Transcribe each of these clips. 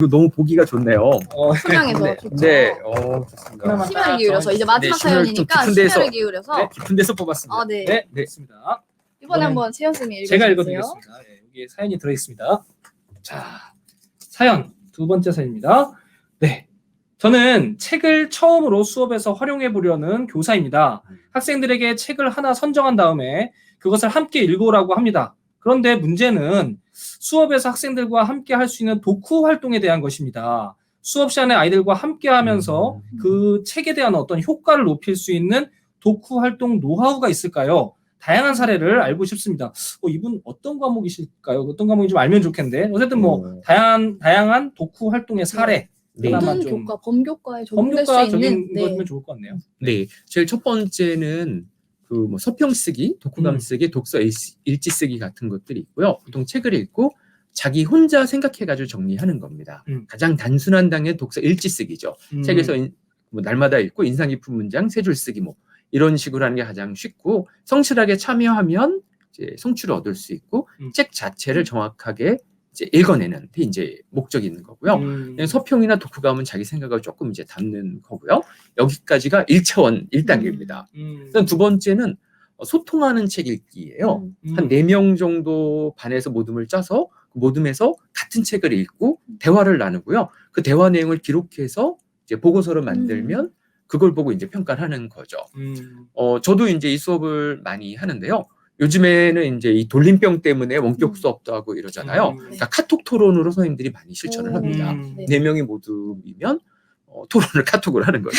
너무 보기가 좋네요. 소량해서 네. 좋죠. 네, 좋습니다. 심혈을 기울여서 이제 마지막 네, 심혈을 좀 사연이니까 깊은 데서. 심혈을 기울여서 네, 깊은 데서 뽑았습니다. 아, 네. 네, 됐습니다. 이번에 이번엔 한번 채연 쌤이 제가 읽어주세요. 읽어드리겠습니다. 네, 여기에 사연이 들어있습니다. 자, 사연 두 번째 사연입니다. 네, 저는 책을 처음으로 수업에서 활용해 보려는 교사입니다. 학생들에게 책을 하나 선정한 다음에 그것을 함께 읽으라고 합니다. 그런데 문제는 수업에서 학생들과 함께 할 수 있는 독후 활동에 대한 것입니다. 수업 시간에 아이들과 함께 하면서 그 책에 대한 어떤 효과를 높일 수 있는 독후 활동 노하우가 있을까요? 다양한 사례를 알고 싶습니다. 이분 어떤 과목이실까요? 어떤 과목인지 좀 알면 좋겠는데 어쨌든 뭐 다양한 독후 활동의 사례 네. 하나만 모든 좀 교과, 범교과에 적용될 수 범교과적인 있는 거면 좋을 것 같네요. 네, 제일 첫 번째는 그 뭐 서평 쓰기, 독후감 쓰기, 독서 일지 쓰기 같은 것들이 있고요. 보통 책을 읽고 자기 혼자 생각해가지고 정리하는 겁니다. 가장 단순한 단계 독서 일지 쓰기죠. 책에서 뭐 날마다 읽고 인상 깊은 문장 세 줄 쓰기 뭐 이런 식으로 하는 게 가장 쉽고 성실하게 참여하면 이제 성취를 얻을 수 있고 책 자체를 정확하게 이제 읽어내는 데 이제 목적이 있는 거고요. 서평이나 독후감은 자기 생각을 조금 이제 담는 거고요. 여기까지가 1차원 1단계입니다. 두 번째는 소통하는 책 읽기예요. 한 4명 정도 반에서 모둠을 짜서 그 모둠에서 같은 책을 읽고 대화를 나누고요. 그 대화 내용을 기록해서 이제 보고서를 만들면 그걸 보고 이제 평가를 하는 거죠. 저도 이제 이 수업을 많이 하는데요. 요즘에는 이제 이 돌림병 때문에 원격 수업도 하고 이러잖아요. 그러니까 카톡 토론으로 선생님들이 많이 실천을 합니다. 네. 4명이 모두이면 토론을 카톡으로 하는 거죠.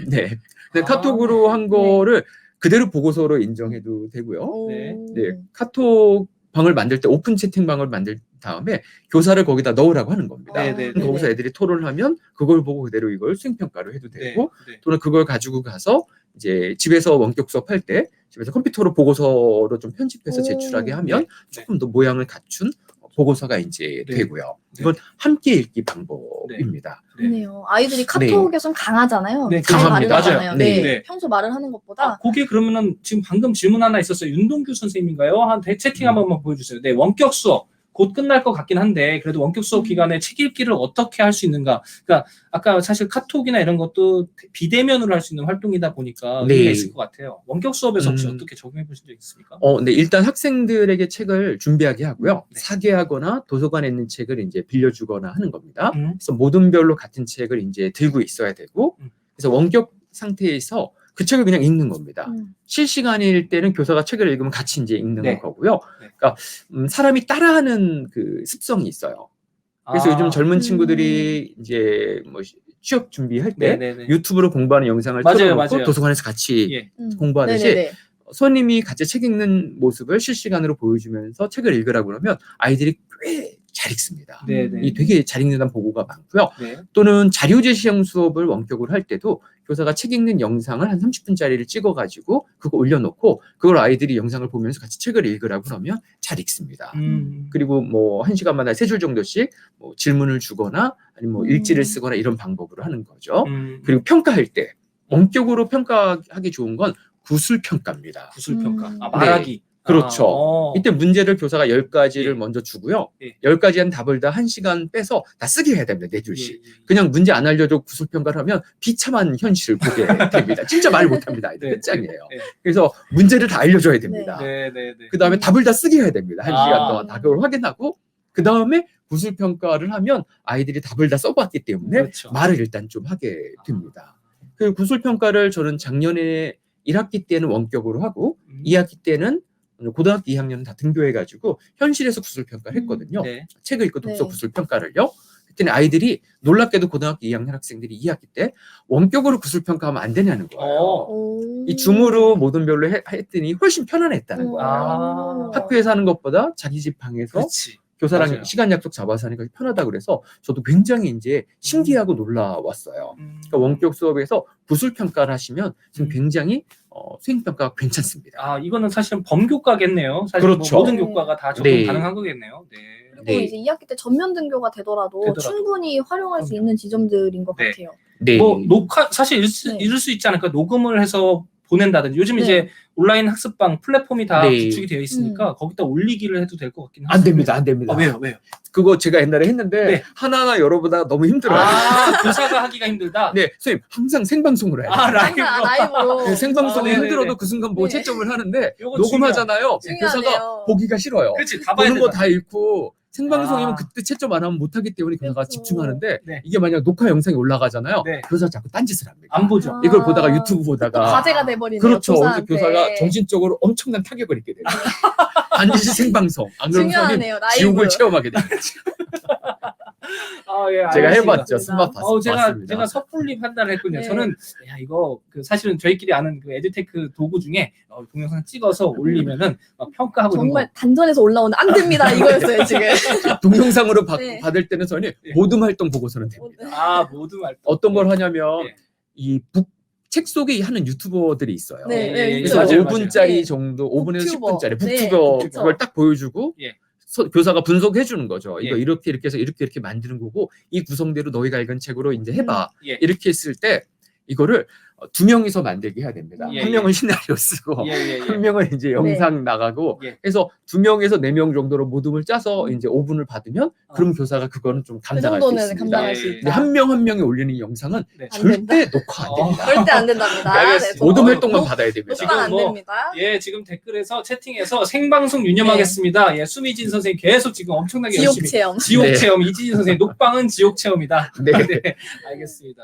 네. 근데 카톡으로 한 거를 그대로 보고서로 인정해도 되고요. 네. 네. 카톡 방을 만들 때 오픈 채팅방을 만들 다음에 교사를 거기다 넣으라고 하는 겁니다. 네. 거기서 애들이 토론을 하면 그걸 보고 그대로 이걸 수행평가로 해도 되고 또는 그걸 가지고 가서 이제 집에서 원격 수업할 때 집에서 컴퓨터로 보고서로 좀 편집해서 제출하게 하면 조금 더 모양을 갖춘 보고서가 이제 되고요. 이건 함께 읽기 방법입니다. 그렇네요. 아이들이 카톡에선 강하잖아요. 네, 강합니다. 맞아요. 네. 네. 평소 말을 하는 것보다 거기 그러면은 지금 방금 질문 하나 있었어요. 윤동규 선생님인가요? 한 채팅 한 번만 보여주세요. 네, 원격 수업 곧 끝날 것 같긴 한데 그래도 원격 수업 기간에 책 읽기를 어떻게 할 수 있는가? 그러니까 아까 사실 카톡이나 이런 것도 비대면으로 할 수 있는 활동이다 보니까 의미가 있을 것 같아요. 원격 수업에서 혹시 어떻게 적용해 보신 적 있습니까? 네, 일단 학생들에게 책을 준비하게 하고요. 사게 하거나 도서관에 있는 책을 이제 빌려주거나 하는 겁니다. 그래서 모둠별로 같은 책을 이제 들고 있어야 되고, 그래서 원격 상태에서 그 책을 그냥 읽는 겁니다. 실시간일 때는 교사가 책을 읽으면 같이 이제 읽는 거고요. 그러니까 사람이 따라하는 그 습성이 있어요. 그래서 요즘 젊은 친구들이 이제 뭐 취업 준비할 때 유튜브로 공부하는 영상을 틀어놓고 도서관에서 같이 공부하듯이 선생님이 같이 책 읽는 모습을 실시간으로 보여주면서 책을 읽으라고 그러면 아이들이 꽤 잘 읽습니다. 이 되게 잘 읽는다는 보고가 많고요. 또는 자료제 시험 수업을 원격으로 할 때도 교사가 책 읽는 영상을 한 30분짜리를 찍어가지고 그거 올려놓고 그걸 아이들이 영상을 보면서 같이 책을 읽으라고 그러면 잘 읽습니다. 그리고 뭐 1시간마다 3줄 정도씩 뭐 질문을 주거나 아니면 뭐 일지를 쓰거나 이런 방법으로 하는 거죠. 그리고 평가할 때 원격으로 평가하기 좋은 건 구술평가입니다. 구술평가. 말하기. 그렇죠. 이때 문제를 교사가 10가지를 먼저 주고요. 10가지 한 답을 다 1시간 빼서 다 쓰게 해야 됩니다. 4줄씩. 그냥 문제 안 알려줘 구술평가를 하면 비참한 현실을 보게 됩니다. 진짜 말 못합니다. 아이들 끝장이에요. 그래서 문제를 다 알려줘야 됩니다. 그 다음에 답을 다 쓰게 해야 됩니다. 1시간 동안 다 그걸 확인하고 그 다음에 구술평가를 하면 아이들이 답을 다 써봤기 때문에 말을 일단 좀 하게 됩니다. 그 구술평가를 저는 작년에 1학기 때는 원격으로 하고 2학기 때는 고등학교 2학년은 다 등교해가지고 현실에서 구술평가를 했거든요. 책을 읽고 독서 구술평가를요. 그랬더니 아이들이 놀랍게도 고등학교 2학년 학생들이 2학기 때 원격으로 구술평가하면 안 되냐는 거예요. 이 줌으로 모둠별로 했더니 훨씬 편안했다는 거예요. 학교에서 하는 것보다 자기 집 방에서 교사랑 시간 약속 잡아서 하니까 편하다 그래서 저도 굉장히 이제 신기하고 놀라웠어요. 그러니까 원격 수업에서 구술평가를 하시면 지금 굉장히 수행평가가 괜찮습니다. 이거는 사실은 범교과겠네요. 사실 그렇죠. 뭐 모든 교과가 다 적용 가능한 거겠네요. 그리고 이제 2학기 때 전면 등교가 되더라도 충분히 활용할 수 있는 지점들인 것 같아요. 뭐 녹화 사실 이럴 수 있지 않을까? 녹음을 해서 보낸다든지 요즘 네. 이제 온라인 학습방 플랫폼이 다 네. 구축이 되어 있으니까 거기다 올리기를 해도 될 것 같긴 안 됩니다. 안 됩니다. 아, 왜요? 그거 제가 옛날에 했는데 네. 하나하나 열어보다가 너무 힘들어요. 아, 교사가 하기가 힘들다. 네, 선생님 항상 생방송으로 해요. 아, 항상 라이브로. 네, 생방송이 아, 네네네. 힘들어도 그 순간 보고 네. 채점을 하는데 요거 녹음하잖아요. 중요하네요. 교사가 보기가 싫어요. 그렇지, 다 봐야 보는 거 된다. 다 읽고 생방송이면 아. 그때 채점 안 하면 못하기 때문에 교사가 그렇죠. 집중하는데 네. 이게 만약 녹화 영상이 올라가잖아요. 네. 교사가 자꾸 딴짓을 합니다. 안 보죠. 아. 이걸 보다가 유튜브 또 보다가 과제가 돼버리네요. 그렇죠. 그래서 교사한테. 교사가 정신적으로 엄청난 타격을 입게 돼요. 반드시 생방송. 안 그러면 선생님 중요하네요. 라이브. 지옥을 체험하게 돼요. 아, 예, 제가 알겠습니다. 해봤죠. 스마트 제가 봤습니다. 섣불리 판단을 했군요. 네. 저는 야, 이거 사실은 저희끼리 아는 그 에듀테크 도구 중에 동영상 찍어서 올리면은 막 평가하고 이런 정말 단전에서 올라오는 안 됩니다 이거였어요 지금. 동영상으로 네. 받을 때는 선생님 네. 모둠 활동 보고서는 됩니다. 거. 아, 모든 활동. 어떤 걸 하냐면 네. 이 책 속에 하는 유튜버들이 있어요. 네, 네, 그래서 맞아요, 5분짜리 네. 정도, 5분에서 북튜버. 10분짜리 네, 북튜버 그쵸. 그걸 딱 보여주고 예. 교사가 분석해 주는 거죠. 이거 예. 이렇게 해서 이렇게 만드는 거고 이 구성대로 너희가 읽은 책으로 이제 해봐. 예. 이렇게 했을 때 이거를 2명이서 만들게 해야 됩니다. 예, 한 명은 시나리오 쓰고 예. 한 명은 이제 영상 나가고 예. 해서 2명에서 4명 정도로 모둠을 짜서 음. 이제 5분을 받으면 그럼 교사가 그거는 좀 그 감당할 수 정도는 있습니다. 감당할 수 예, 있다. 한 명 한 명이 올리는 영상은 네. 안 된다. 절대 녹화 안 됩니다. 절대 안 된답니다. 알겠습니다. 모든 어, 활동만 녹- 받아야 됩니다. 녹방 안 지금 뭐- 됩니다. 예, 지금 댓글에서 채팅에서 생방송 유념하겠습니다. 예, 수미진 선생님 계속 지금 엄청나게 지옥 열심히 체험. 지옥 네. 체험 이진진 선생님 녹방은 지옥 체험이다. 네. 네, 알겠습니다.